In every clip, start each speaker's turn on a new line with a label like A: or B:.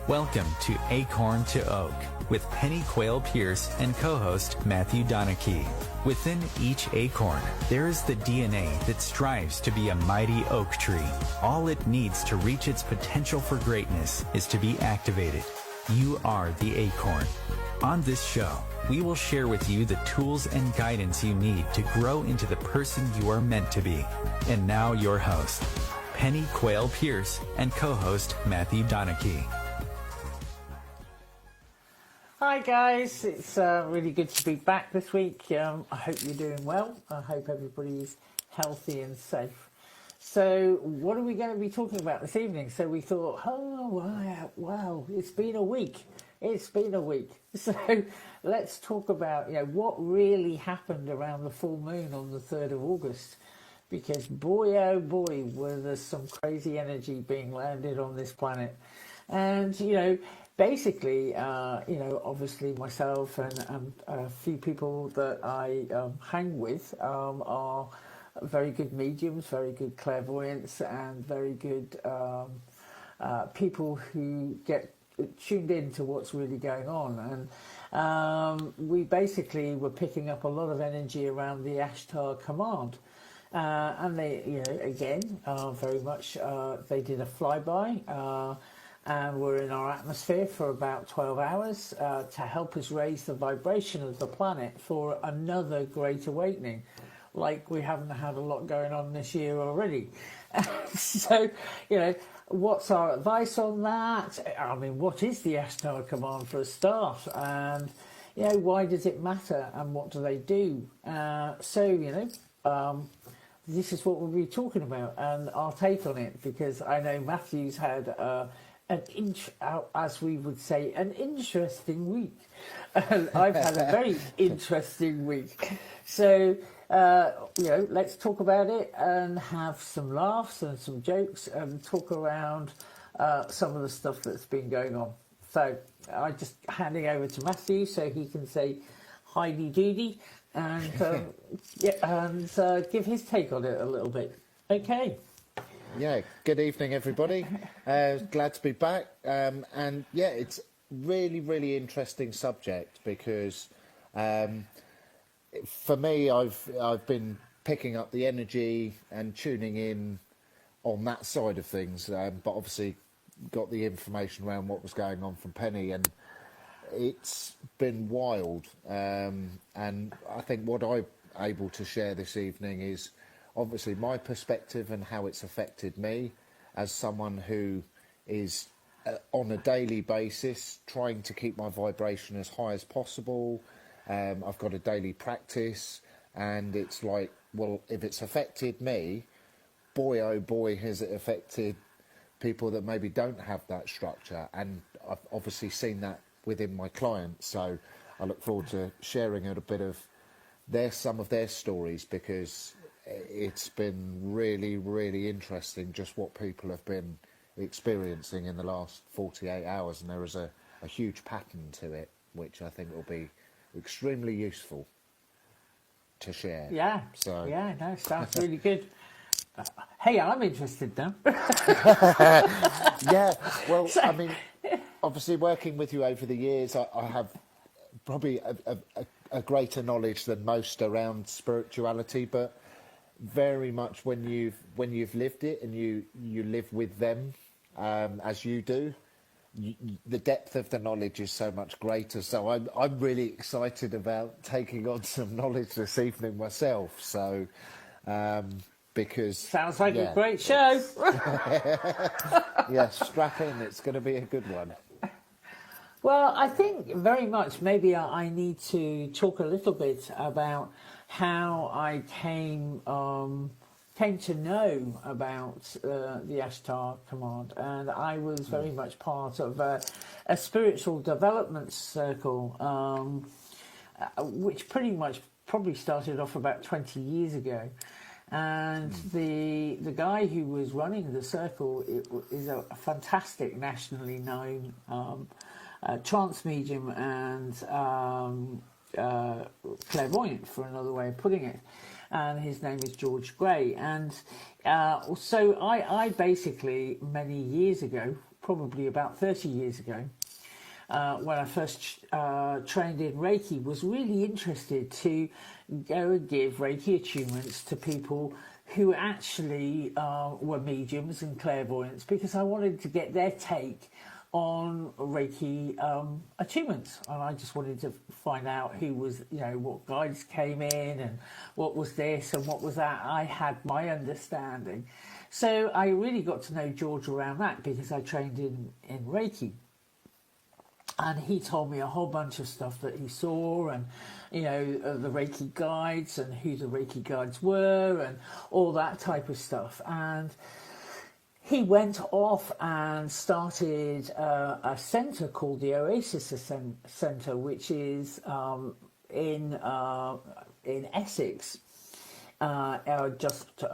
A: Welcome to Acorn to Oak with Penny Quayle Pierce and co-host Matthew Donachie. Within each acorn, there is the DNA that strives to be a mighty oak tree. All it needs to reach its potential for greatness is to be activated. You are the acorn. On this show, we will share with you the tools and guidance you need to grow into the person you are meant to be. And now your host, Penny Quayle Pierce and co-host Matthew Donachie.
B: Hi guys, it's really good to be back this week. I hope you're doing well. I hope everybody's healthy and safe. So what are we going to be talking about this evening? So we thought, oh wow, it's been a week. So let's talk about what really happened around the full moon on the 3rd of August. Because boy, oh boy, were there some crazy energy being landed on this planet. And, basically, obviously myself and a few people that I hang with are very good mediums, very good clairvoyants, and very good people who get tuned in to what's really going on. And we basically were picking up a lot of energy around the Ashtar Command. And they, again, very much, they did a flyby and were in our atmosphere for about 12 hours to help us raise the vibration of the planet for another great awakening. Like we haven't had a lot going on this year already. So, what's our advice on that? I mean, what is the Ashtar Command for a start? And, why does it matter and what do they do? This is what we'll be talking about and I'll take on it because I know Matthew's had as we would say, an interesting week. And I've had a very interesting week. So, let's talk about it and have some laughs and some jokes and talk around some of the stuff that's been going on. So, I'm just handing over to Matthew so he can say hi-dee doody and give his take on it a little bit. Okay.
C: Yeah, good evening, everybody. Glad to be back. It's really, really interesting subject because for me, I've been picking up the energy and tuning in on that side of things, but obviously got the information around what was going on from Penny, and it's been wild. And I think what I'm able to share this evening is obviously my perspective and how it's affected me as someone who is on a daily basis trying to keep my vibration as high as possible. I've got a daily practice and it's like, well, if it's affected me, boy, oh boy, has it affected people that maybe don't have that structure. And I've obviously seen that within my clients. So I look forward to sharing a bit of some of their stories because it's been really, really interesting just what people have been experiencing in the last 48 hours. And there is a huge pattern to it, which I think will be extremely useful to share.
B: Yeah.
C: So
B: yeah, no, sounds really good. Hey, I'm interested now.
C: Yeah, well, I mean, obviously working with you over the years, I have probably a greater knowledge than most around spirituality, but very much when you've lived it and you live with them as you do, the depth of the knowledge is so much greater. So I'm really excited about taking on some knowledge this evening myself. So because
B: sounds like a great show.
C: Yeah, strap in. It's going to be a good one.
B: Well, I think very much maybe I need to talk a little bit about how I came to know about the Ashtar Command, and I was very much part of a spiritual development circle, which probably started off about 20 years ago. And the guy who was running the circle is a fantastic, nationally known trance medium and clairvoyant, for another way of putting it. And his name is George Gray. And so I basically, many years ago, probably about 30 years ago, when I first trained in Reiki, was really interested to go and give Reiki attunements to people who actually were mediums and clairvoyants, because I wanted to get their take on Reiki attunements, and I just wanted to find out who was, what guides came in and what was this and what was that. I had my understanding. So I really got to know George around that, because I trained in Reiki. And he told me a whole bunch of stuff that he saw, and the Reiki guides and who the Reiki guides were and all that type of stuff. And he went off and started a centre called the Oasis Centre, which is in Essex, just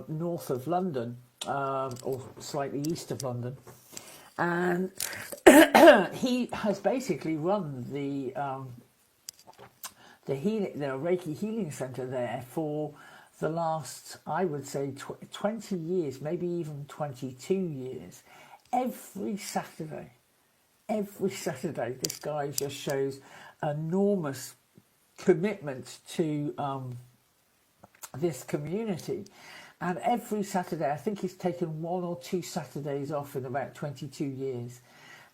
B: north of London, or slightly east of London. And he has basically run the Reiki Healing Centre there for the last, I would say, 20 years, maybe even 22 years. Every Saturday, this guy just shows enormous commitment to this community. And every Saturday, I think he's taken 1 or 2 Saturdays off in about 22 years.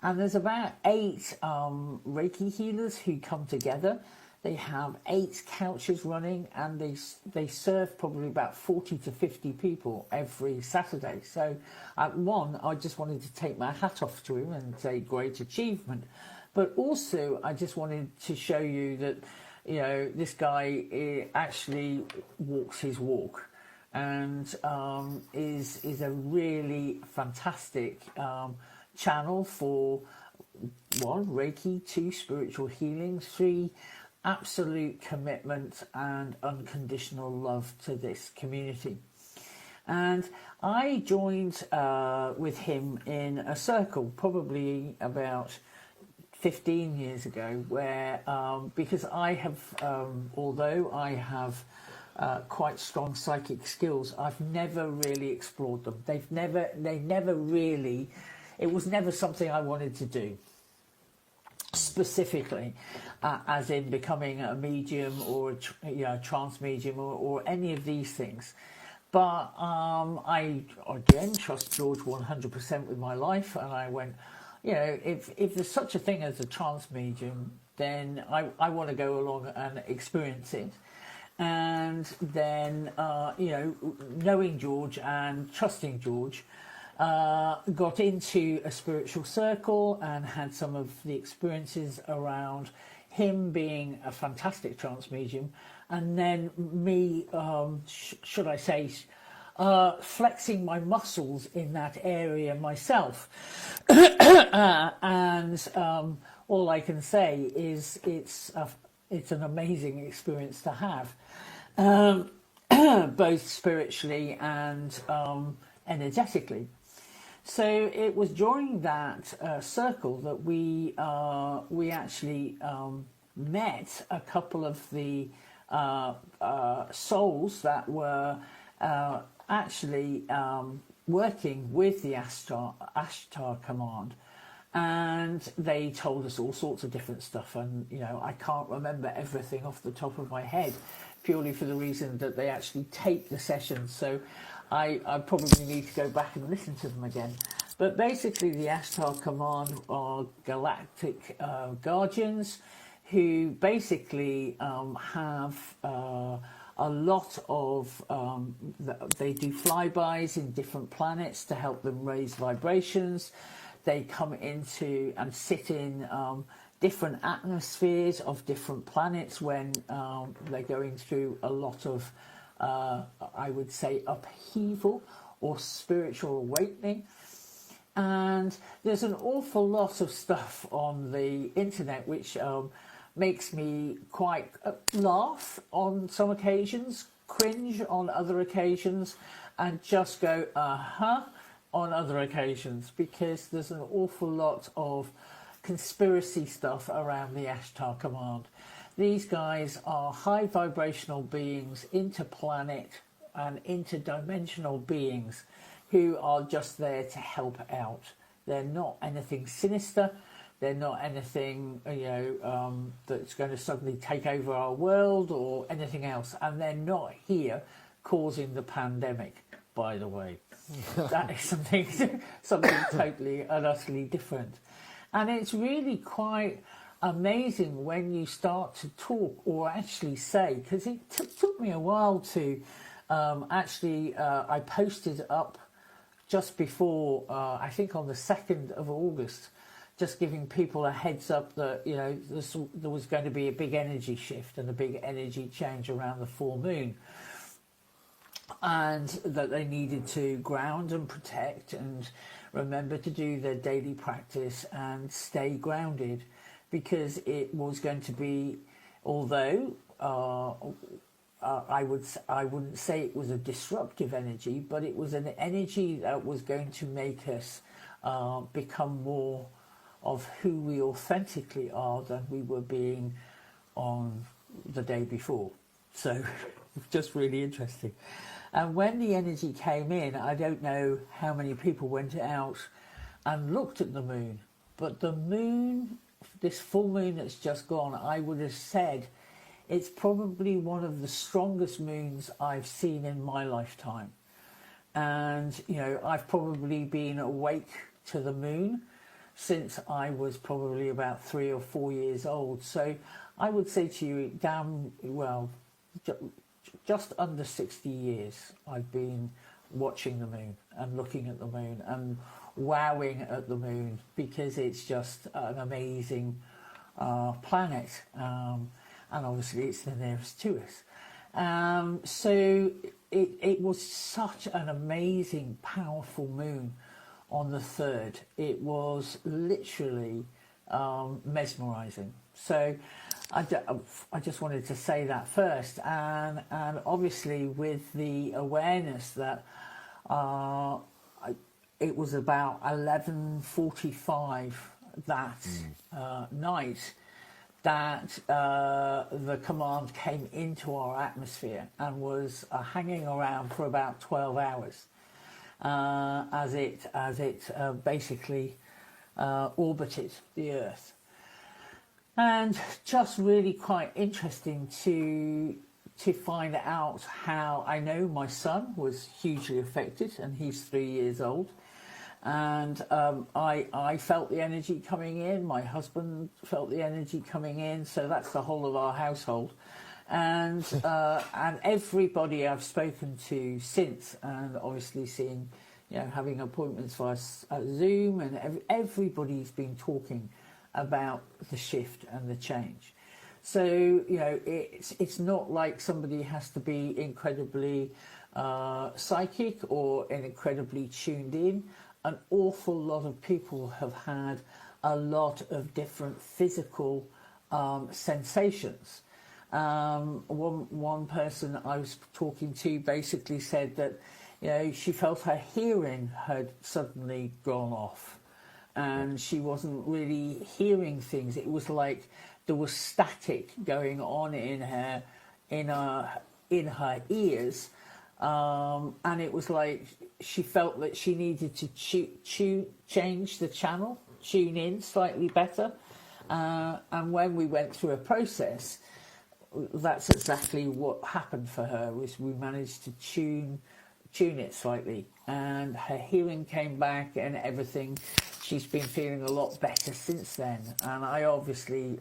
B: And there's about 8 Reiki healers who come together. They have 8 couches running, and they serve probably about 40 to 50 people every Saturday. So at one, I just wanted to take my hat off to him and say great achievement. But also, I just wanted to show you that, this guy actually walks his walk, and is a really fantastic channel for 1, Reiki, 2, spiritual healing, 3, absolute commitment and unconditional love to this community. And I joined with him in a circle probably about 15 years ago, where because I have, although I have quite strong psychic skills, I've never really explored them. It was never something I wanted to do specifically, as in becoming a medium or a trance medium or any of these things. But I again trust George 100% with my life, and I went, if there's such a thing as a trance medium, then I want to go along and experience it. And then, knowing George and trusting George, got into a spiritual circle and had some of the experiences around him being a fantastic trance medium, and then me, should I say, flexing my muscles in that area myself. And all I can say is it's an amazing experience to have, both spiritually and energetically. So it was during that circle that we actually met a couple of the souls that were actually working with the Ashtar Command, and they told us all sorts of different stuff, and I can't remember everything off the top of my head, purely for the reason that they actually tape the sessions, so I probably need to go back and listen to them again. But basically the Ashtar Command are galactic guardians who basically have a lot of, they do flybys in different planets to help them raise vibrations. They come into and sit in different atmospheres of different planets when they're going through a lot of, I would say, upheaval or spiritual awakening. And there's an awful lot of stuff on the internet which makes me quite laugh on some occasions, cringe on other occasions, and just go, on other occasions, because there's an awful lot of conspiracy stuff around the Ashtar Command. These guys are high vibrational beings, interplanet and interdimensional beings who are just there to help out They're not anything sinister. They're not anything, that's going to suddenly take over our world or anything else. And they're not here causing the pandemic, by the way. That is something totally and utterly different. And it's really quite amazing when you start to talk or actually say, because it took me a while to I posted up just before, I think on the 2nd of August, just giving people a heads up that, there was going to be a big energy shift and a big energy change around the full moon. And that they needed to ground and protect and remember to do their daily practice and stay grounded, because it was going to be, although I wouldn't say it was a disruptive energy, but it was an energy that was going to make us become more of who we authentically are than we were being on the day before. So just really interesting. And when the energy came in, I don't know how many people went out and looked at the moon, but the moon, this full moon that's just gone, I would have said it's probably one of the strongest moons I've seen in my lifetime. And, I've probably been awake to the moon since I was probably about 3 or 4 years old. So I would say to you, just under 60 years I've been watching the moon and looking at the moon and wowing at the moon, because it's just an amazing planet, and obviously it's the nearest to us. So it was such an amazing, powerful moon on the 3rd. It was literally mesmerising. So I just wanted to say that first, and obviously with the awareness that it was about 11:45 that night that the command came into our atmosphere and was hanging around for about 12 hours as it basically orbited the Earth. And just really quite interesting to find out how, I know my son was hugely affected, and he's 3 years old, and I felt the energy coming in, my husband felt the energy coming in, so that's the whole of our household. And everybody I've spoken to since, and obviously seeing, having appointments via Zoom, and everybody's been talking about the shift and the change. So, it's not like somebody has to be incredibly psychic or incredibly tuned in. An awful lot of people have had a lot of different physical sensations. One person I was talking to basically said that, she felt her hearing had suddenly gone off, and she wasn't really hearing things. It was like there was static going on in her ears, and it was like she felt that she needed to change the channel, tune in slightly better. And when we went through a process, that's exactly what happened for her. Was we managed to tune it slightly, and her hearing came back and everything. She's been feeling a lot better since then, and I obviously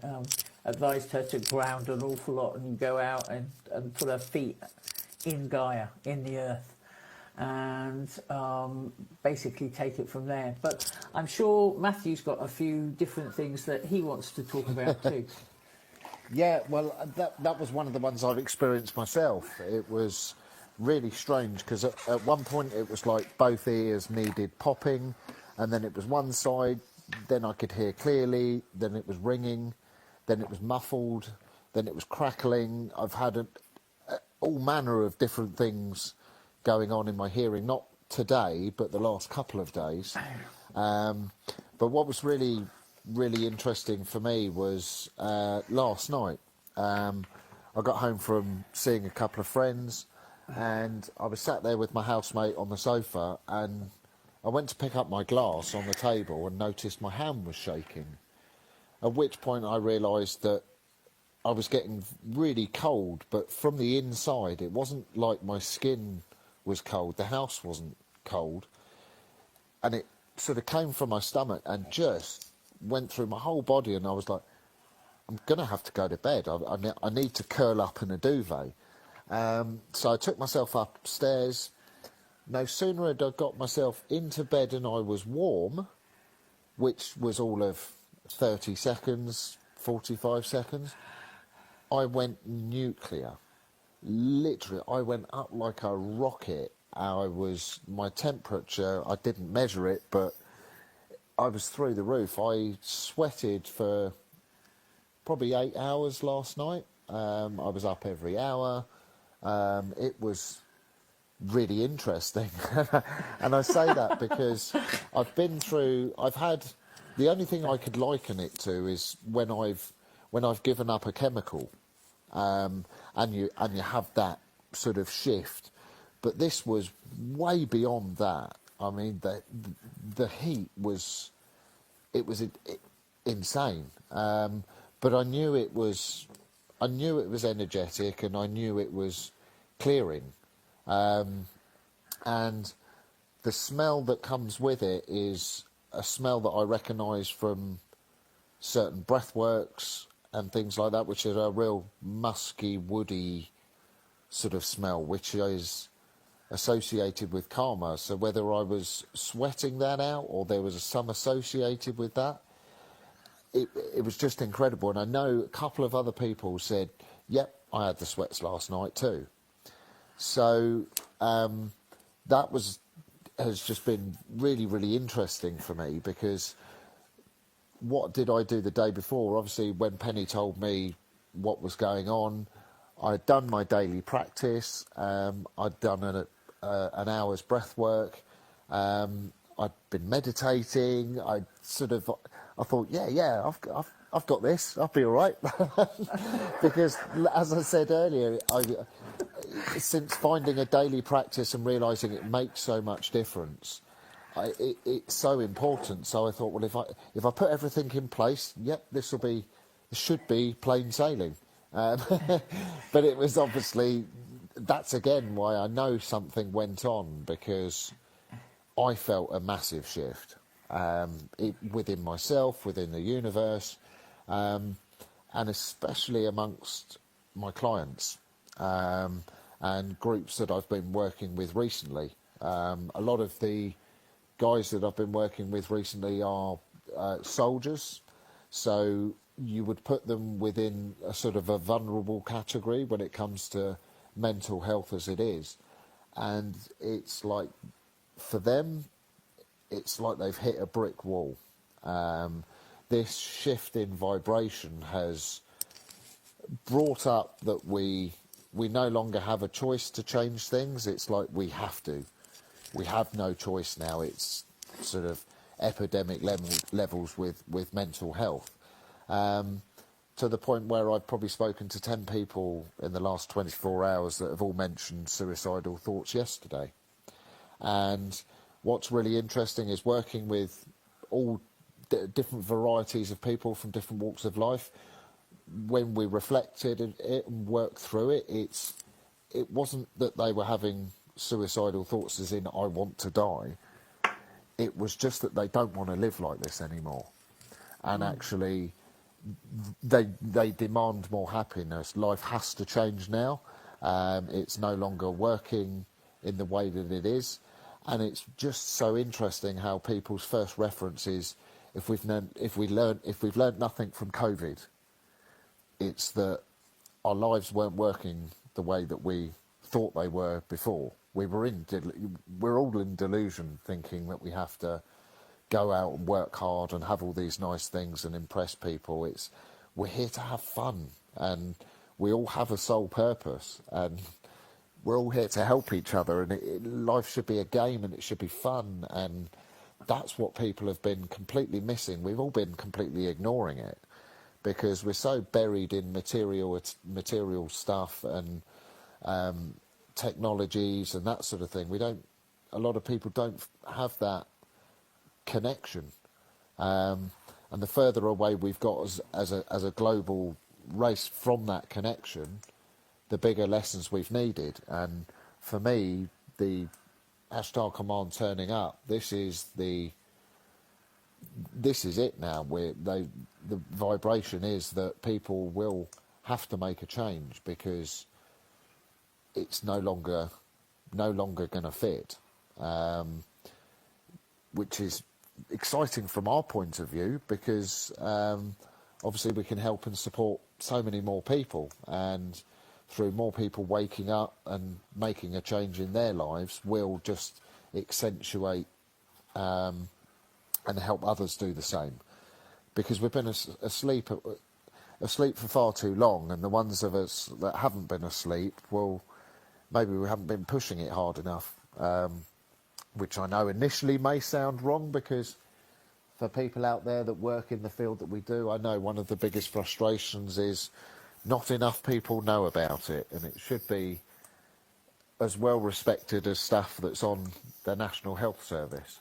B: advised her to ground an awful lot and go out and put her feet in Gaia, in the earth, and basically take it from there. But I'm sure Matthew's got a few different things that he wants to talk about too.
C: Yeah, well, that was one of the ones I've experienced myself. It was really strange, because at one point it was like both ears needed popping, and then it was one side, then I could hear clearly, then it was ringing, then it was muffled, then it was crackling. I've had all manner of different things going on in my hearing, not today, but the last couple of days. But what was really, really interesting for me was last night. I got home from seeing a couple of friends, and I was sat there with my housemate on the sofa, and I went to pick up my glass on the table and noticed my hand was shaking. At which point I realised that I was getting really cold, but from the inside, it wasn't like my skin was cold. The house wasn't cold. And it sort of came from my stomach and just went through my whole body. And I was like, I'm going to have to go to bed. I need to curl up in a duvet. So I took myself upstairs. No sooner had I got myself into bed and I was warm, which was all of 30 seconds, 45 seconds, I went nuclear. Literally, I went up like a rocket. My temperature, I didn't measure it, but I was through the roof. I sweated for probably 8 hours last night. I was up every hour. It was really interesting. And I say that because the only thing I could liken it to is when I've given up a chemical, and you have that sort of shift. But this was way beyond that. I mean, the heat was insane. But I knew it was energetic, and I knew it was clearing. And the smell that comes with it is a smell that I recognise from certain breathworks and things like that, which is a real musky, woody sort of smell, which is associated with karma. So whether I was sweating that out or there was some associated with that, it was just incredible. And I know a couple of other people said, yep, I had the sweats last night too. So that has just been really, really interesting for me, because what did I do the day before? Obviously, when Penny told me what was going on, I'd done my daily practice. I'd done an hour's breath work. I'd been meditating. I thought, yeah, I've got this. I'll be all right. Because, as I said earlier, since finding a daily practice and realising it makes so much difference, it's so important. So I thought, well, if I put everything in place, yep, this should be plain sailing. But it was obviously, that's again why I know something went on, because I felt a massive shift within myself, within the universe, and especially amongst my clients and groups that I've been working with recently. A lot of the guys that I've been working with recently are soldiers, so you would put them within a sort of a vulnerable category when it comes to mental health as it is. And it's like, for them, it's like they've hit a brick wall. This shift in vibration has brought up that we no longer have a choice to change things. It's like we have to. We have no choice now. It's sort of epidemic levels with mental health. To the point where I've probably spoken to 10 people in the last 24 hours that have all mentioned suicidal thoughts yesterday. And what's really interesting is working with all different varieties of people from different walks of life. When we reflected it and worked through it, it wasn't that they were having suicidal thoughts as in, I want to die. It was just that they don't want to live like this anymore. And actually, they demand more happiness. Life has to change now. It's no longer working in the way that it is. And it's just so interesting how people's first reference is, if we've learned nothing from COVID, it's that our lives weren't working the way that we thought they were before. We're all in delusion, thinking that we have to go out and work hard and have all these nice things and impress people. We're here to have fun, and we all have a sole purpose, and we're all here to help each other, and life should be a game and it should be fun, and that's what people have been completely missing. We've all been completely ignoring it because we're so buried in material stuff and technologies and that sort of thing. A lot of people don't have that connection. And the further away we've got as a global race from that connection, the bigger lessons we've needed. And for me, the Ashtar Command turning up, this is it now. The vibration is that people will have to make a change because it's no longer going to fit, which is exciting from our point of view because obviously we can help and support so many more people, and through more people waking up and making a change in their lives, will just accentuate and help others do the same. Because we've been asleep for far too long, and the ones of us that haven't been asleep, well, maybe we haven't been pushing it hard enough, which I know initially may sound wrong, because for people out there that work in the field that we do, I know one of the biggest frustrations is not enough people know about it, and it should be as well respected as stuff that's on the National Health Service.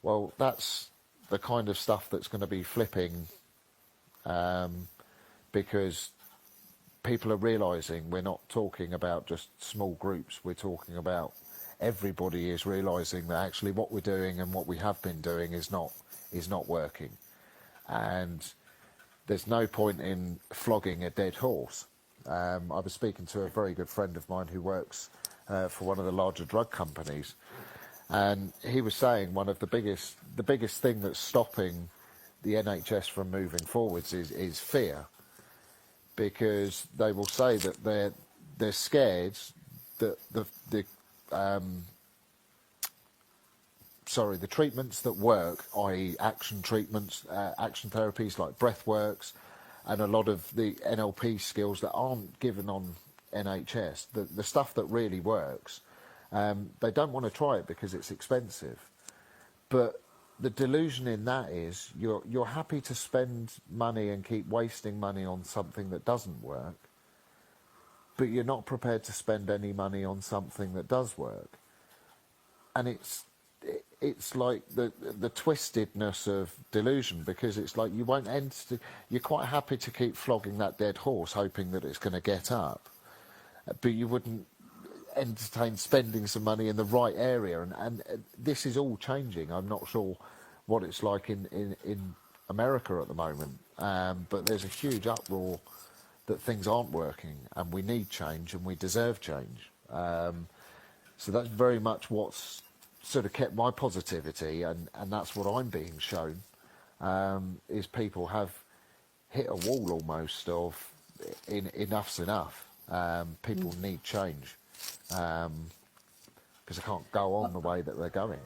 C: Well, that's the kind of stuff that's going to be flipping, because people are realising we're not talking about just small groups, we're talking about everybody is realising that actually what we're doing and what we have been doing is not working. And there's no point in flogging a dead horse. I was speaking to a very good friend of mine who works for one of the larger drug companies, and he was saying one of the biggest thing that's stopping the NHS from moving forwards is fear, because they will say that they're scared that the treatments that work, i.e. action treatments, action therapies like breathworks, and a lot of the NLP skills that aren't given on NHS, the stuff that really works, they don't want to try it because it's expensive. But the delusion in that is you're happy to spend money and keep wasting money on something that doesn't work, but you're not prepared to spend any money on something that does work. And it's like the twistedness of delusion, because it's like you're quite happy to keep flogging that dead horse hoping that it's going to get up, but you wouldn't entertain spending some money in the right area. And this is all changing. I'm not sure what it's like in America at the moment, but there's a huge uproar that things aren't working, and we need change, and we deserve change. So that's very much what's sort of kept my positivity, and that's what I'm being shown, is people have hit a wall almost of enough's enough. People need change, because they can't go on the way that they're going.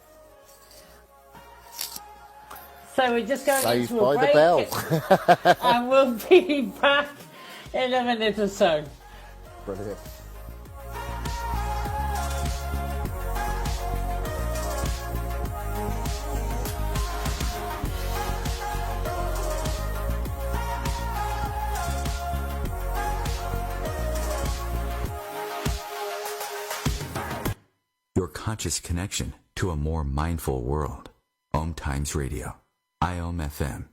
B: So we're just going
C: Saved
B: into a
C: by
B: break,
C: the bell.
B: and we'll be back in a minute or so.
C: Brilliant.
A: Your conscious connection to a more mindful world. Om Times Radio, IOM FM.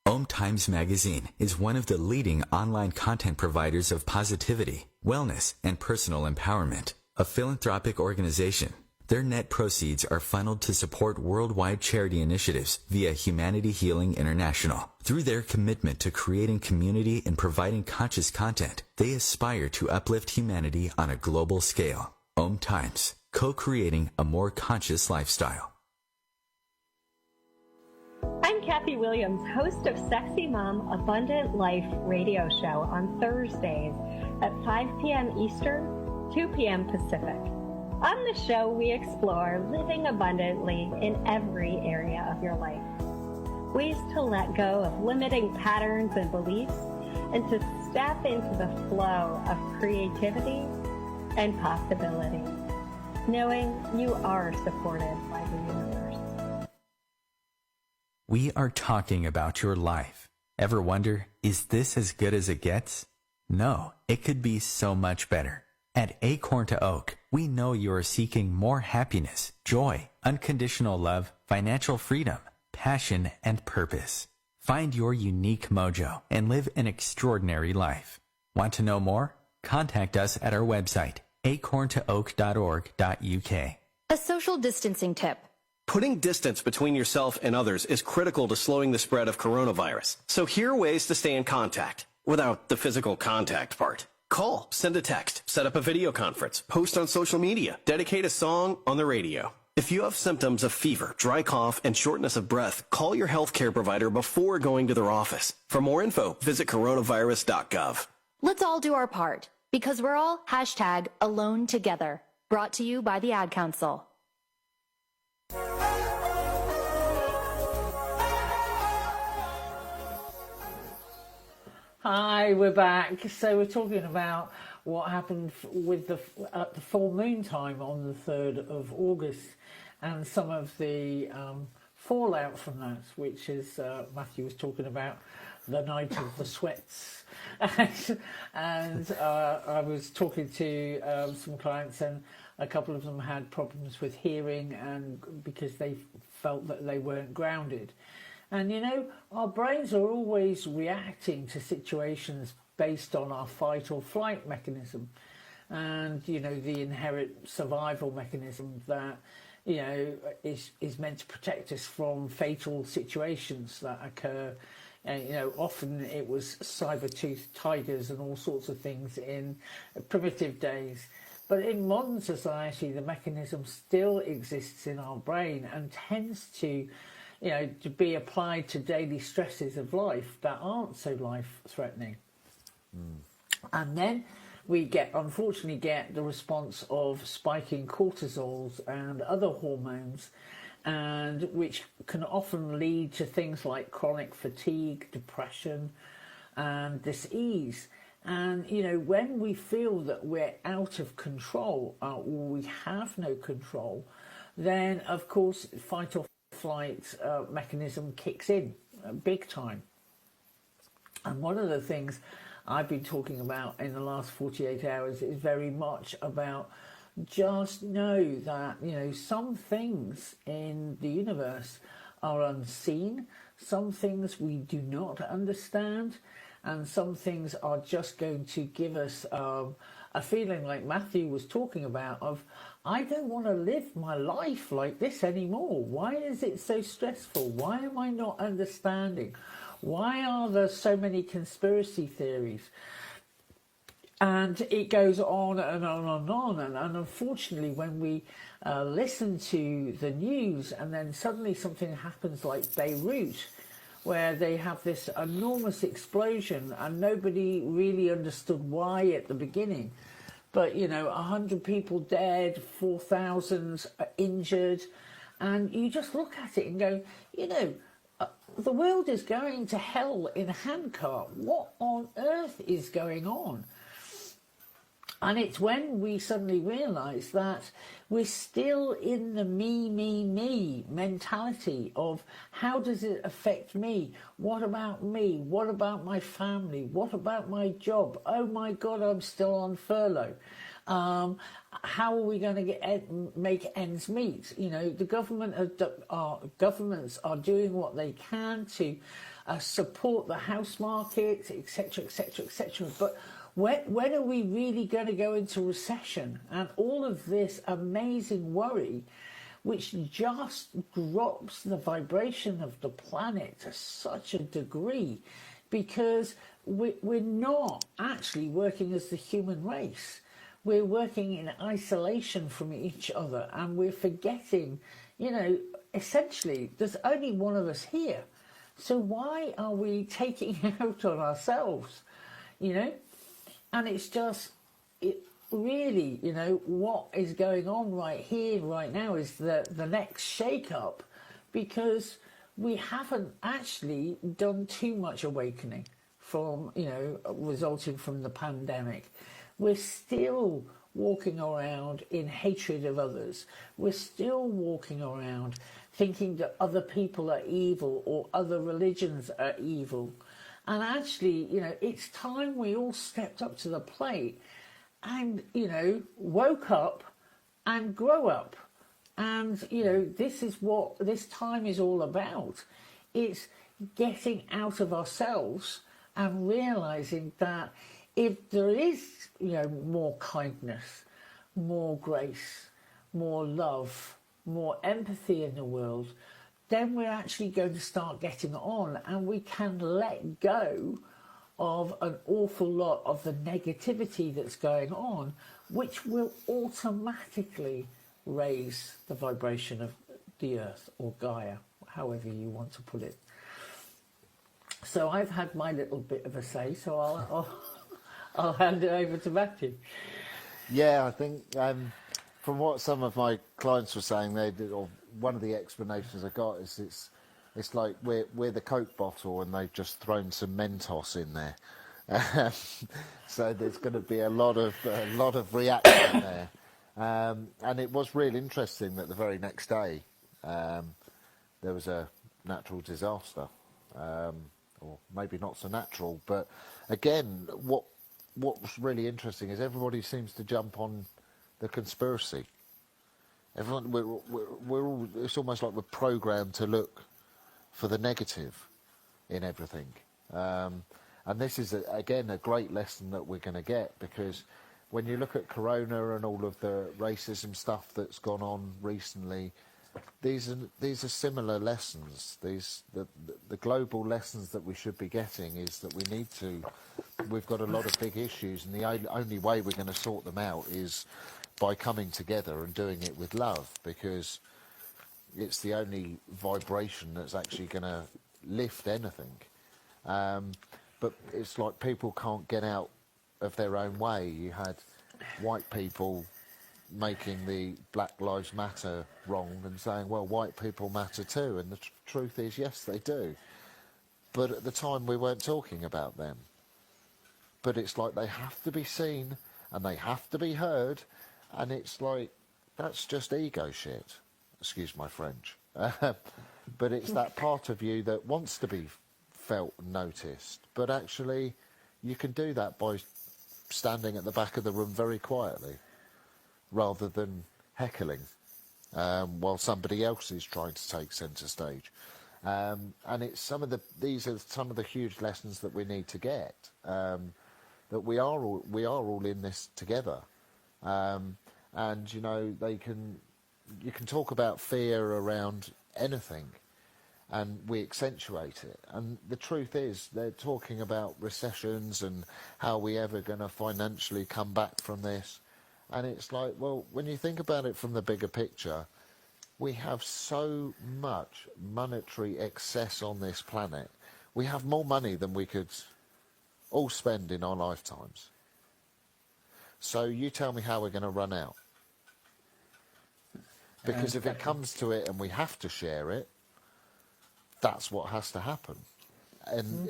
A: Om Times Magazine is one of the leading online content providers of positivity, wellness, and personal empowerment. A philanthropic organization, their net proceeds are funneled to support worldwide charity initiatives via Humanity Healing International. Through their commitment to creating community and providing conscious content, they aspire to uplift humanity on a global scale. Om Times, co-creating a more conscious lifestyle.
D: I'm Kathy Williams, host of Sexy Mom Abundant Life radio show on Thursdays at 5 p.m. Eastern, 2 p.m. Pacific. On the show, we explore living abundantly in every area of your life. Ways to let go of limiting patterns and beliefs, and to step into the flow of creativity and possibility, knowing you are supported by the universe.
A: We are talking about your life. Ever wonder, is this as good as it gets? No, it could be so much better. At Acorn to Oak, we know you are seeking more happiness, joy, unconditional love, financial freedom, passion, and purpose. Find your unique mojo and live an extraordinary life. Want to know more? Contact us at our website, acorntooak.org.uk.
E: A social distancing tip.
F: Putting distance between yourself and others is critical to slowing the spread of coronavirus. So here are ways to stay in contact without the physical contact part. Call, send a text, set up a video conference, post on social media, dedicate a song on the radio. If you have symptoms of fever, dry cough, and shortness of breath, call your healthcare provider before going to their office. For more info, visit coronavirus.gov.
E: Let's all do our part, because we're all #AloneTogether. Brought to you by the Ad Council.
B: Hi, we're back. So we're talking about what happened with at the full moon time on the 3rd of August and some of the fallout from that, which is Matthew was talking about, the night of the sweats. and I was talking to some clients, and a couple of them had problems with hearing, and because they felt that they weren't grounded. And you know, our brains are always reacting to situations based on our fight or flight mechanism, and you know, the inherent survival mechanism that, you know, is meant to protect us from fatal situations that occur. And you know, often it was saber-toothed tigers and all sorts of things in primitive days. But in modern society, the mechanism still exists in our brain and tends to, you know, to be applied to daily stresses of life that aren't so life-threatening. And then we unfortunately get the response of spiking cortisols and other hormones, and which can often lead to things like chronic fatigue, depression, and dis-ease. And you know, when we feel that we're out of control or we have no control, then of course fight or flight mechanism kicks in big time. And one of the things I've been talking about in the last 48 hours is very much about just know that, you know, some things in the universe are unseen, some things we do not understand, and some things are just going to give us a feeling like Matthew was talking about of, I don't want to live my life like this anymore. Why is it so stressful? Why am I not understanding? Why are there so many conspiracy theories? And it goes on and on and on. And unfortunately, when we listen to the news and then suddenly something happens like Beirut, where they have this enormous explosion and nobody really understood why at the beginning. But, you know, 100 people dead, 4,000 injured. And you just look at it and go, you know, the world is going to hell in a handcart. What on earth is going on? And it's when we suddenly realise that we're still in the me mentality of how does it affect me? What about me? What about my family? What about my job? Oh my God, I'm still on furlough. How are we going to make ends meet? You know, the governments are doing what they can to support the house market, etc., etc., etc. But when are we really going to go into recession? And all of this amazing worry, which just drops the vibration of the planet to such a degree, because we're not actually working as the human race. We're working in isolation from each other, and we're forgetting, you know, essentially, there's only one of us here. So why are we taking out on ourselves, you know? And it's just, really, you know, what is going on right here, right now is the next shake-up, because we haven't actually done too much awakening from, you know, resulting from the pandemic. We're still walking around in hatred of others. We're still walking around thinking that other people are evil or other religions are evil. And actually, you know, it's time we all stepped up to the plate and, you know, woke up and grow up. And, you know, this is what this time is all about. It's getting out of ourselves and realising that if there is, you know, more kindness, more grace, more love, more empathy in the world, then we're actually going to start getting on, and we can let go of an awful lot of the negativity that's going on, which will automatically raise the vibration of the earth, or Gaia, however you want to put it. So I've had my little bit of a say, so I'll hand it over to Matthew.
C: Yeah, I think from what some of my clients were saying, or one of the explanations I got is it's like we're the Coke bottle and they've just thrown some Mentos in there, so there's going to be a lot of reaction there. And it was really interesting that the very next day there was a natural disaster, or maybe not so natural, but again, what was really interesting is everybody seems to jump on the conspiracy. Everyone, we're all, it's almost like we're programmed to look for the negative in everything. And this is, again, a great lesson that we're going to get, because when you look at Corona and all of the racism stuff that's gone on recently, these are similar lessons. The global lessons that we should be getting is that we've got a lot of big issues, and the only way we're going to sort them out is by coming together and doing it with love, because it's the only vibration that's actually going to lift anything. But it's like people can't get out of their own way. You had white people making the Black Lives Matter wrong and saying, well, white people matter too, and the truth is, yes, they do. But at the time, we weren't talking about them. But it's like they have to be seen and they have to be heard, and it's like, that's just ego shit. Excuse my French. But it's that part of you that wants to be felt and noticed. But actually, you can do that by standing at the back of the room very quietly, rather than heckling while somebody else is trying to take centre stage. And it's these are some of the huge lessons that we need to get, that we are all in this together. And you know, you can talk about fear around anything, and we accentuate it. And the truth is, they're talking about recessions and how we ever going to financially come back from this. And it's like, well, when you think about it from the bigger picture, we have so much monetary excess on this planet. We have more money than we could all spend in our lifetimes. So you tell me how we're going to run out. Because if it comes to it and we have to share it, that's what has to happen. And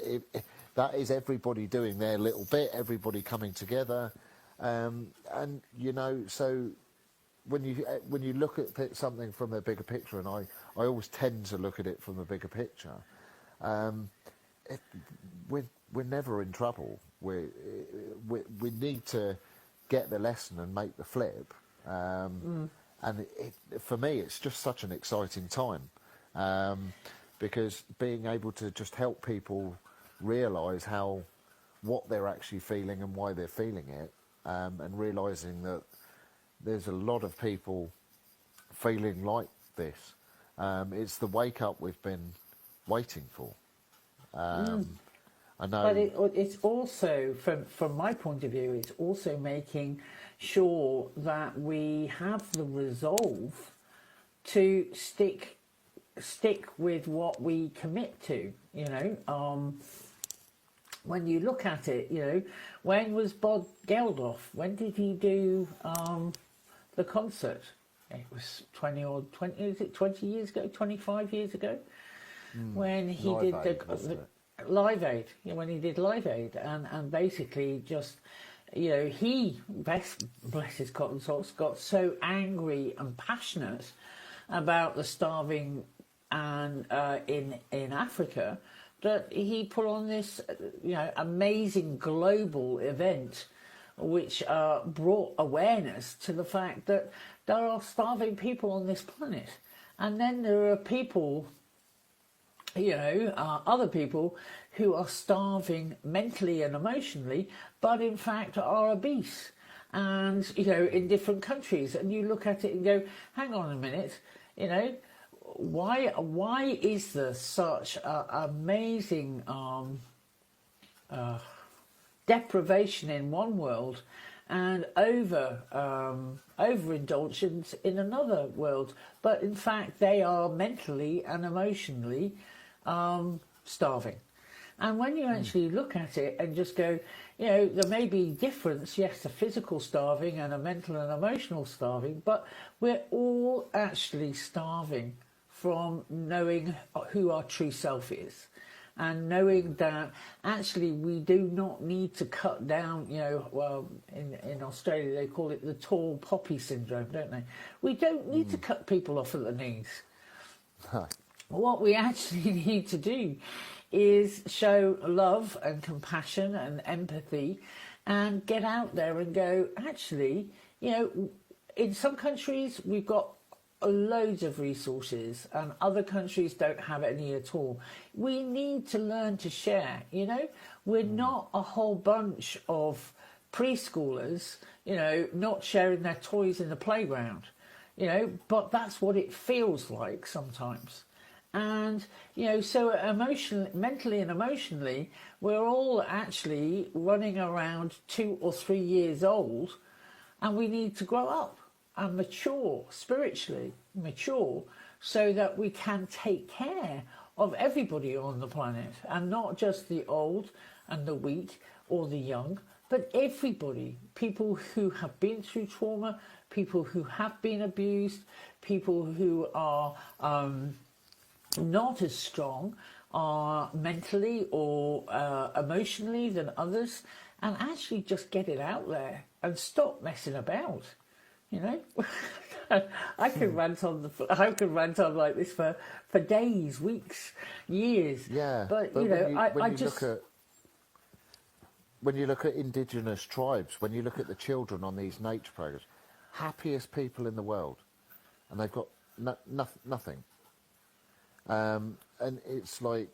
C: that is everybody doing their little bit, everybody coming together. And, you know, so when you look at something from a bigger picture, and I always tend to look at it from a bigger picture, we're never in trouble. We need to get the lesson and make the flip. And for me, it's just such an exciting time, because being able to just help people realise what they're actually feeling and why they're feeling it, and realising that there's a lot of people feeling like this. It's the wake up we've been waiting for. I know.
B: But it's also, from my point of view, it's also making sure that we have the resolve to stick with what we commit to. You know, when you look at it, you know, when was Bob Geldof? When did he do the concert? It was 20 years ago, 25 years ago, when he did the Live Aid. You know, when he did Live Aid, and basically just, you know, he, bless his cotton socks, got so angry and passionate about the starving and in Africa, that he put on this, you know, amazing global event which brought awareness to the fact that there are starving people on this planet. And then there are people, other people who are starving mentally and emotionally, but in fact are obese. And, in different countries. And you look at it and go, hang on a minute, why is there such amazing deprivation in one world and overindulgence in another world? But in fact, they are mentally and emotionally starving. And when you actually look at it and just go, there may be difference, yes, a physical starving and a mental and emotional starving, but we're all actually starving from knowing who our true self is. And knowing that actually we do not need to cut down, in Australia they call it the tall poppy syndrome, don't they? We don't need to cut people off at the knees. What we actually need to do is show love and compassion and empathy and get out there and go, actually, in some countries we've got loads of resources and other countries don't have any at all. We need to learn to share, We're not a whole bunch of preschoolers, not sharing their toys in the playground, but that's what it feels like sometimes. And, so mentally and emotionally, we're all actually running around 2 or 3 years old, and we need to grow up and mature, spiritually mature, so that we can take care of everybody on the planet, and not just the old and the weak or the young, but everybody, people who have been through trauma, people who have been abused, people who are not as strong mentally or emotionally than others, and actually just get it out there and stop messing about. I could rant on like this for days, weeks, years.
C: Yeah,
B: but
C: when you look at indigenous tribes, when you look at the children on these nature programs, happiest people in the world, and they've got nothing. And it's like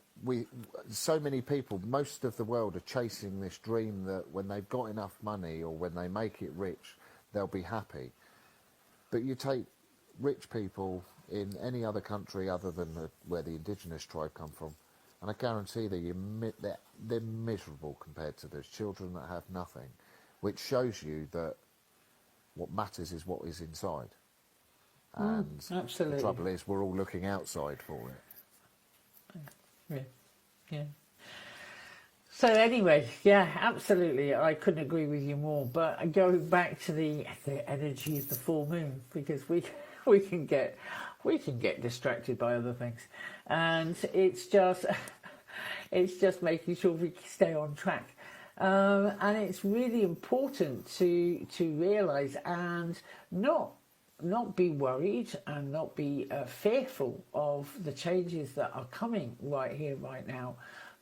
C: so many people, most of the world are chasing this dream that when they've got enough money or when they make it rich, they'll be happy. But you take rich people in any other country other than where the indigenous tribe come from, and I guarantee that they're miserable compared to those children that have nothing, which shows you that what matters is what is inside. And
B: absolutely.
C: The trouble is we're all looking outside for it.
B: Yeah. So anyway, yeah, absolutely, I couldn't agree with you more. But going back to the energy of the full moon, because we can get distracted by other things, and it's just making sure we stay on track. And it's really important to realise and not be worried and not be fearful of the changes that are coming right here, right now,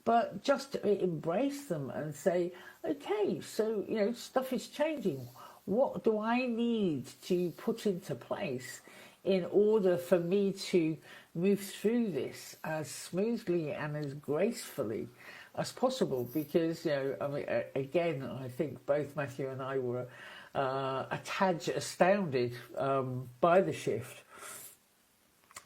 B: but just embrace them and say, okay, so, stuff is changing. What do I need to put into place in order for me to move through this as smoothly and as gracefully as possible? Because, again, I think both Matthew and I were a tad astounded by the shift,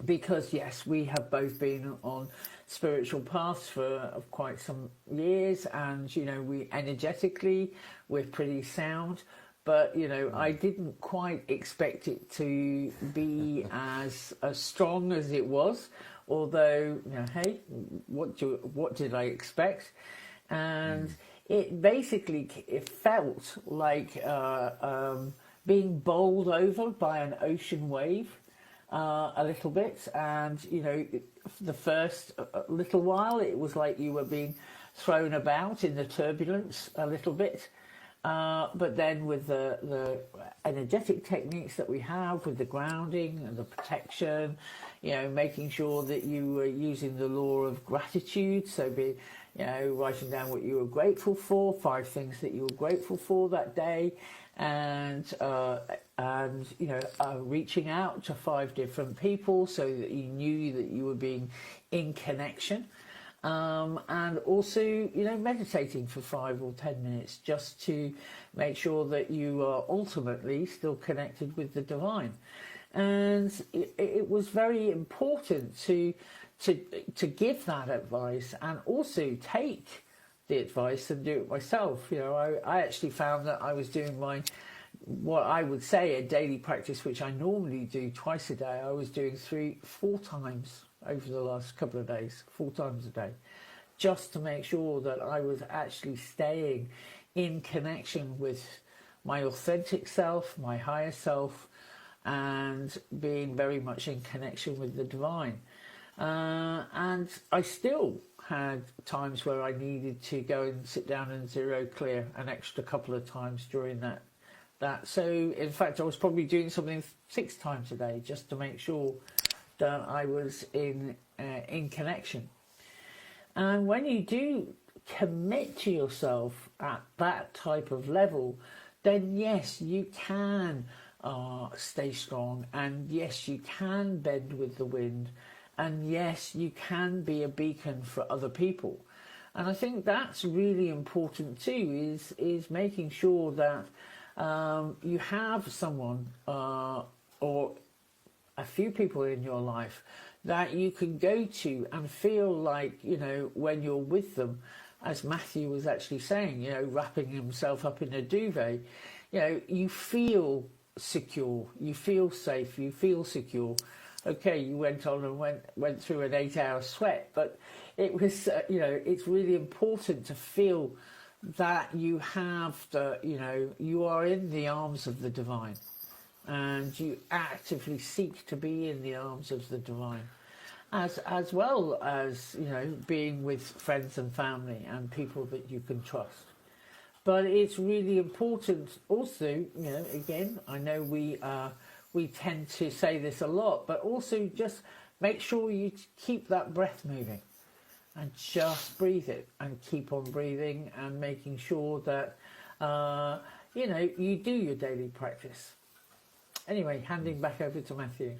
B: because yes, we have both been on spiritual paths for quite some years, and we energetically we're pretty sound, but I didn't quite expect it to be as strong as it was, although hey, what did I expect? And it basically felt like being bowled over by an ocean wave a little bit, and the first little while it was like you were being thrown about in the turbulence a little bit, but then with the energetic techniques that we have, with the grounding and the protection, making sure that you were using the law of gratitude, so writing down what you were grateful for, 5 things that you were grateful for that day, and reaching out to 5 different people so that you knew that you were being in connection. And also, meditating for 5 or 10 minutes just to make sure that you are ultimately still connected with the divine. And it was very important to give that advice and also take the advice and do it myself. I actually found that I was doing what I would say a daily practice, which I normally do twice a day. I was doing 3-4 times over the last couple of days, 4 times a day, just to make sure that I was actually staying in connection with my authentic self, my higher self, and being very much in connection with the divine. And I still had times where I needed to go and sit down and zero clear an extra couple of times during that. So, in fact, I was probably doing something 6 times a day just to make sure that I was in connection. And when you do commit to yourself at that type of level, then yes, you can stay strong, and yes, you can bend with the wind, and yes, you can be a beacon for other people. And I think that's really important too, is making sure that you have someone or a few people in your life that you can go to and feel like, when you're with them, as Matthew was actually saying, wrapping himself up in a duvet, you feel secure, you feel safe, you feel secure. Okay, you went on and went through an 8-hour sweat, but it was, it's really important to feel that you have you are in the arms of the divine, and you actively seek to be in the arms of the divine, as well as being with friends and family and people that you can trust. But it's really important also, again, I know we tend to say this a lot, but also just make sure you keep that breath moving and just breathe it and keep on breathing and making sure that you do your daily practice. Anyway, handing back over to Matthew.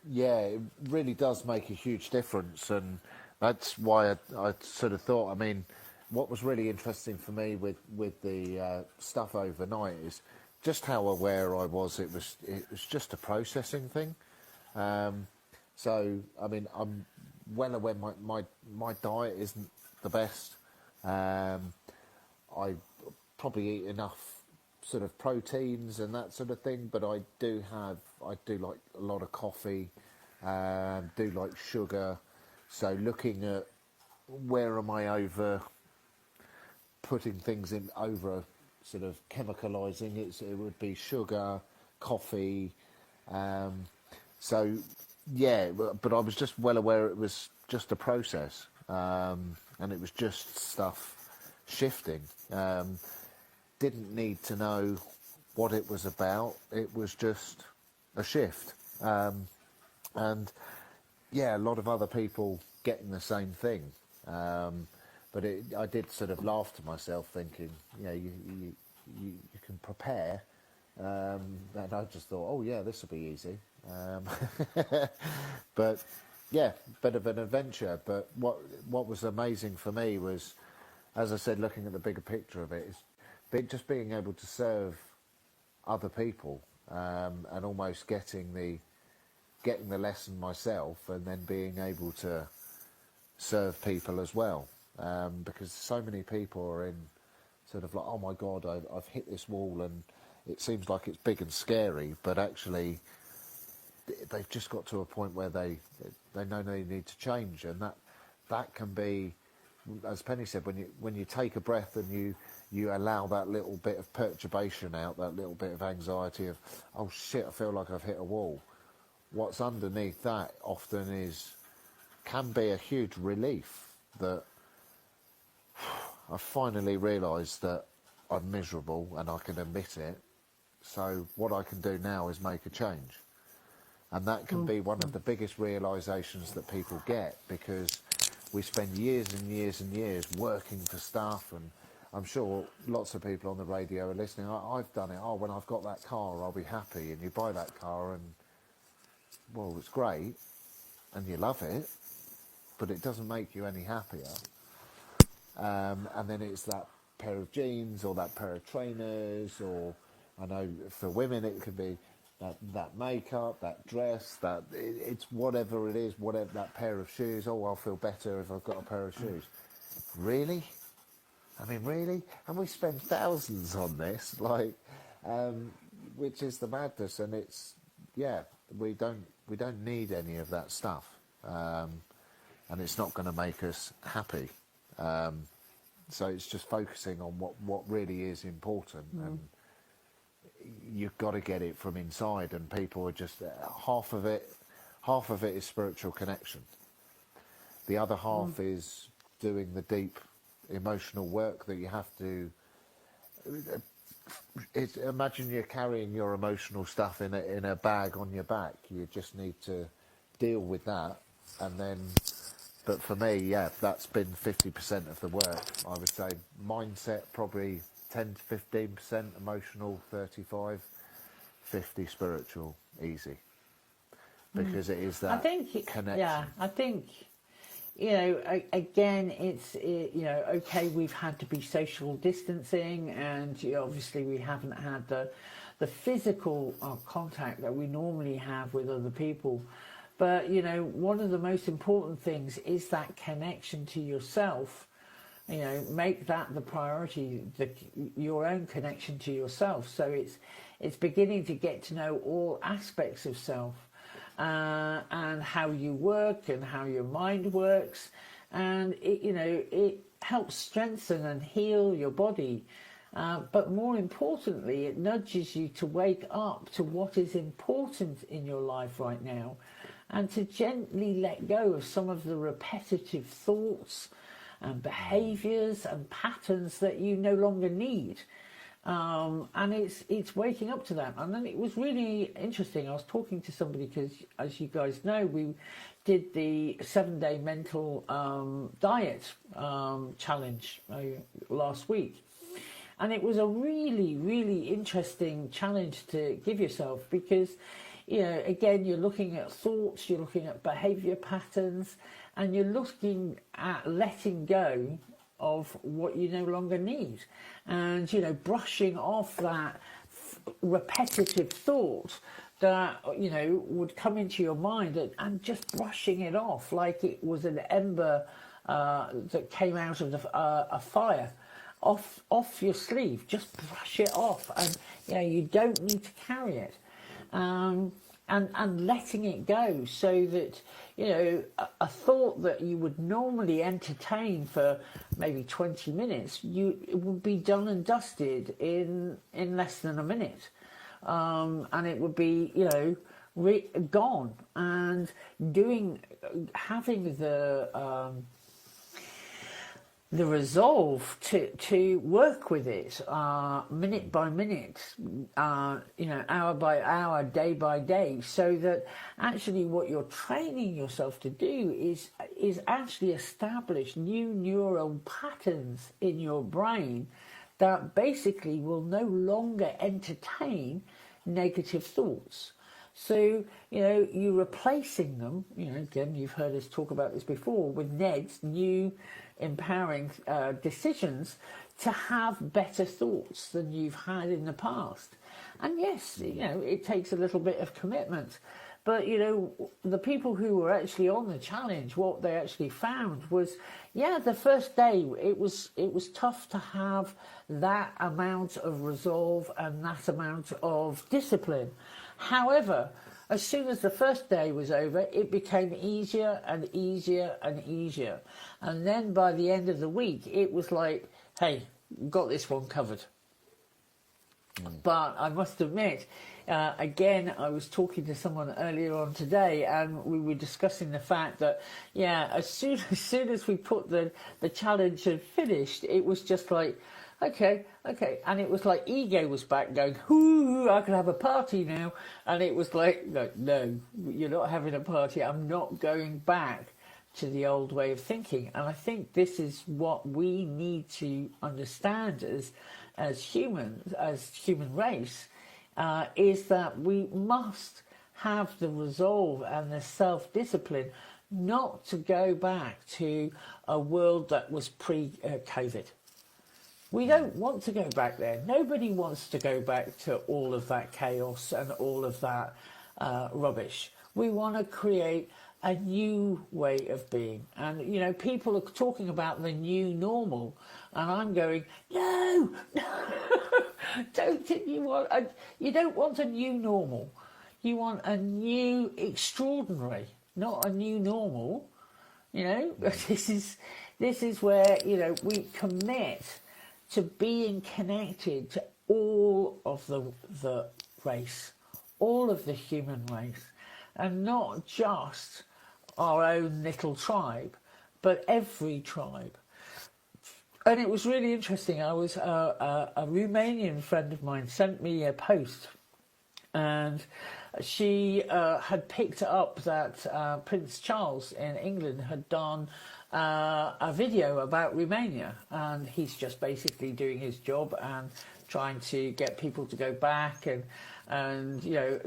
C: Yeah, it really does make a huge difference, and that's why I sort of thought, what was really interesting for me with the stuff overnight is just how aware I was. It was just a processing thing. So, I'm well aware my diet isn't the best. I probably eat enough sort of proteins and that sort of thing, but I do like a lot of coffee, do like sugar. So looking at where am I over putting things in, over sort of chemicalizing it would be sugar, coffee. So yeah, but I was just well aware it was just a process, and it was just stuff shifting. Didn't need to know what it was about. It was just a shift. And yeah, a lot of other people getting the same thing. But I did sort of laugh to myself thinking, you can prepare. And I just thought, oh yeah, this will be easy. But yeah, bit of an adventure. But what was amazing for me was, as I said, looking at the bigger picture of it, is just being able to serve other people, and almost getting the lesson myself, and then being able to serve people as well. Because so many people are in sort of like, oh my God, I've hit this wall, and it seems like it's big and scary, but actually they've just got to a point where they know they need to change, and that can be, as Penny said, when you take a breath and you allow that little bit of perturbation out, that little bit of anxiety of, oh shit, I feel like I've hit a wall. What's underneath that often can be a huge relief that I finally realised that I'm miserable and I can admit it. So what I can do now is make a change. And that can be one of the biggest realisations that people get, because we spend years and years and years working for stuff, and I'm sure lots of people on the radio are listening. I've done it. Oh, when I've got that car, I'll be happy. And you buy that car, and well, it's great, and you love it, but it doesn't make you any happier. And then it's that pair of jeans or that pair of trainers, or I know for women it could be that makeup, that dress, it's whatever it is, whatever, that pair of shoes. Oh, I'll feel better if I've got a pair of shoes. Really? I mean, really? And we spend thousands on this, like, which is the madness. And it's, yeah, we don't need any of that stuff, and it's not going to make us happy. So it's just focusing on what really is important, and you've got to get it from inside. And people are just half of it is spiritual connection. The other half is doing the deep emotional work that you have to. Imagine you're carrying your emotional stuff in a bag on your back. You just need to deal with that, and then. But for me, yeah, that's been 50% of the work. I would say mindset probably 10 to 15%, emotional 35, 50 spiritual, easy. Because it is that connection.
B: Yeah, I think, you know, again, it's, you know, okay, we've had to be social distancing, and you know, obviously we haven't had the physical contact that we normally have with other people. But, you know, one of the most important things is that connection to yourself. You know, make that the priority, your own connection to yourself. So it's beginning to get to know all aspects of self, and how you work and how your mind works. And, it helps strengthen and heal your body. But more importantly, it nudges you to wake up to what is important in your life right now, and to gently let go of some of the repetitive thoughts and behaviours and patterns that you no longer need. And it's waking up to that. And then it was really interesting. I was talking to somebody because, as you guys know, we did the 7-day mental diet challenge last week. And it was a really, really interesting challenge to give yourself, because you know, again, you're looking at thoughts, you're looking at behaviour patterns, and you're looking at letting go of what you no longer need. And, you know, brushing off that repetitive thought that, you know, would come into your mind, and just brushing it off like it was an ember that came out of a fire. Off your sleeve, just brush it off, and, you know, you don't need to carry it. And letting it go, so that, you know, a thought that you would normally entertain for maybe 20 minutes, it would be done and dusted in less than a minute, and it would be, you know, gone. And having the resolve to work with it minute by minute, you know, hour by hour, day by day, so that actually what you're training yourself to do is actually establish new neural patterns in your brain that basically will no longer entertain negative thoughts. So, you know, you're replacing them, you know, again, you've heard us talk about this before, with NEDs, new empowering decisions, to have better thoughts than you've had in the past. And yes, you know, it takes a little bit of commitment. But, you know, the people who were actually on the challenge, what they actually found was, yeah, the first day it was tough to have that amount of resolve and that amount of discipline. However, as soon as the first day was over, it became easier and easier and easier. And then by the end of the week, it was like, hey, got this one covered. But I must admit, again, I was talking to someone earlier on today, and we were discussing the fact that, yeah, as soon as we put the challenge had finished, it was just like, okay, and it was like ego was back going, hoo, I can have a party now. And it was like, no, you're not having a party. I'm not going back to the old way of thinking. And I think this is what we need to understand as humans, as human race, is that we must have the resolve and the self-discipline not to go back to a world that was pre-COVID. We don't want to go back there. Nobody wants to go back to all of that chaos and all of that rubbish. We want to create a new way of being. And, you know, people are talking about the new normal. And I'm going, no, you don't want a new normal. You want a new extraordinary, not a new normal. You know, this is where, you know, we commit to being connected to all of the race, all of the human race, and not just our own little tribe, but every tribe. And it was really interesting. I was a Romanian friend of mine sent me a post, and she had picked up that Prince Charles in England had done a video about Romania, and he's just basically doing his job and trying to get people to go back and you know,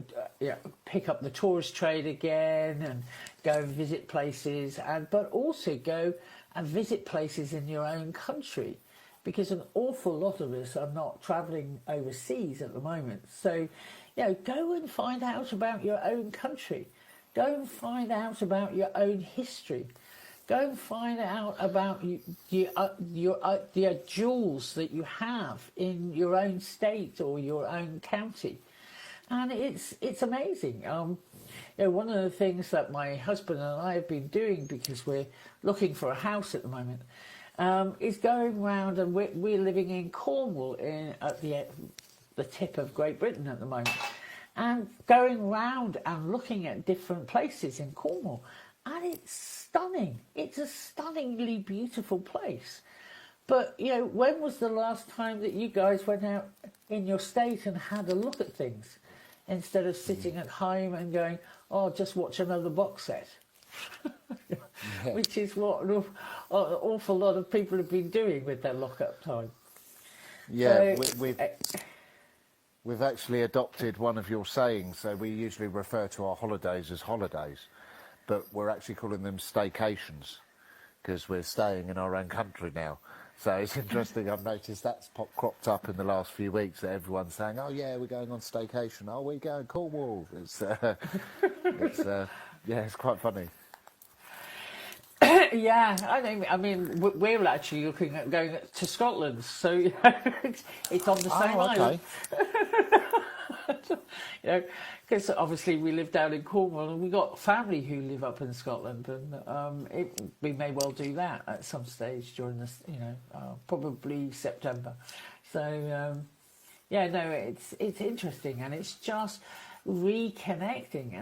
B: pick up the tourist trade again and go and visit places, but also go and visit places in your own country, because an awful lot of us are not travelling overseas at the moment. So, you know, go and find out about your own country. Go and find out about your own history. Go and find out about the jewels that you have in your own state or your own county. And it's amazing. You know, one of the things that my husband and I have been doing, because we're looking for a house at the moment, is going round, and we're living in Cornwall, at the tip of Great Britain at the moment, and going round and looking at different places in Cornwall. And it's stunning. It's a stunningly beautiful place. But, you know, when was the last time that you guys went out in your state and had a look at things, instead of sitting at home and going, oh, just watch another box set? Which is what an awful lot of people have been doing with their lock-up time.
C: Yeah,
B: so,
C: we've actually adopted one of your sayings. So we usually refer to our holidays as holidays, but we're actually calling them staycations, because we're staying in our own country now. So it's interesting. I've noticed that's cropped up in the last few weeks, that everyone's saying, "Oh yeah, we're going on staycation. Oh, we're going Cornwall." It's it's quite funny.
B: Yeah, I mean, we're actually looking at going to Scotland, so it's on the same island. You know, because obviously we live down in Cornwall, and we got family who live up in Scotland, and we may well do that at some stage during this, you know, probably September. So yeah, no, it's interesting, and it's just reconnecting,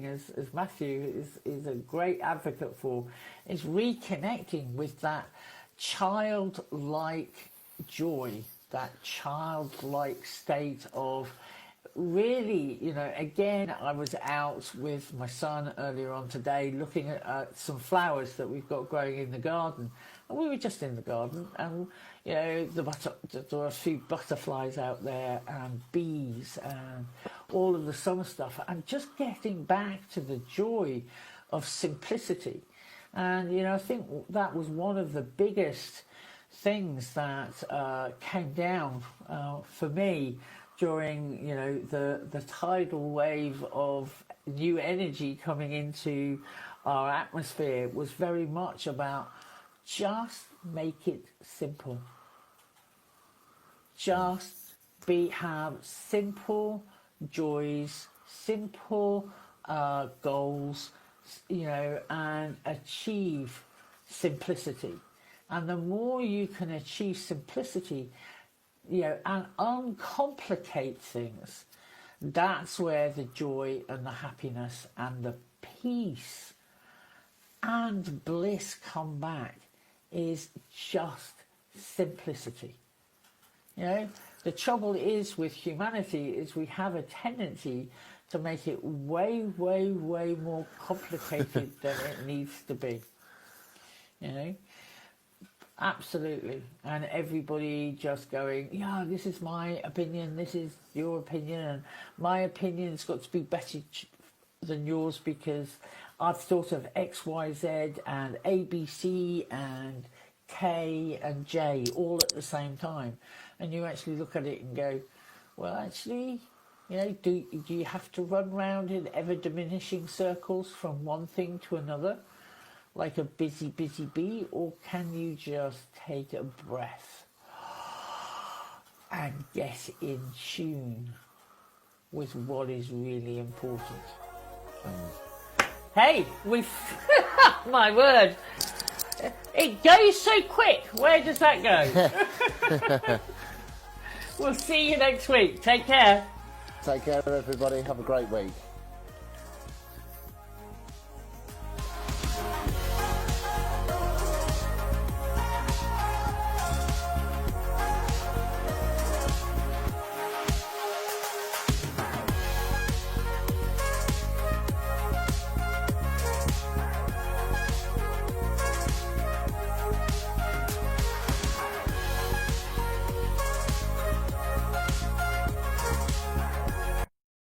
B: as Matthew is a great advocate for, is reconnecting with that childlike joy, that childlike state of really, you know, again, I was out with my son earlier on today looking at some flowers that we've got growing in the garden, and we were just in the garden, and you know, there were a few butterflies out there and bees and all of the summer stuff, and just getting back to the joy of simplicity. And you know, I think that was one of the biggest things that came down for me during, you know, the tidal wave of new energy coming into our atmosphere, was very much about just make it simple. Just have simple joys, simple goals, you know, and achieve simplicity. And the more you can achieve simplicity, you know, and uncomplicate things, that's where the joy and the happiness and the peace and bliss come back, is just simplicity. You know, the trouble is with humanity is we have a tendency to make it way, way, way more complicated than it needs to be. You know? Absolutely. And everybody just going, yeah, this is my opinion, this is your opinion, and my opinion's got to be better than yours because I've thought of X, Y, Z and A, B, C and K and J all at the same time. And you actually look at it and go, well, actually, you know, do you have to run round in ever diminishing circles from one thing to another like a busy bee, or can you just take a breath and get in tune with what is really important? Hey, we've my word, it goes so quick. Where does that go? We'll see you next week. Take care.
C: Take care, everybody. Have a great week.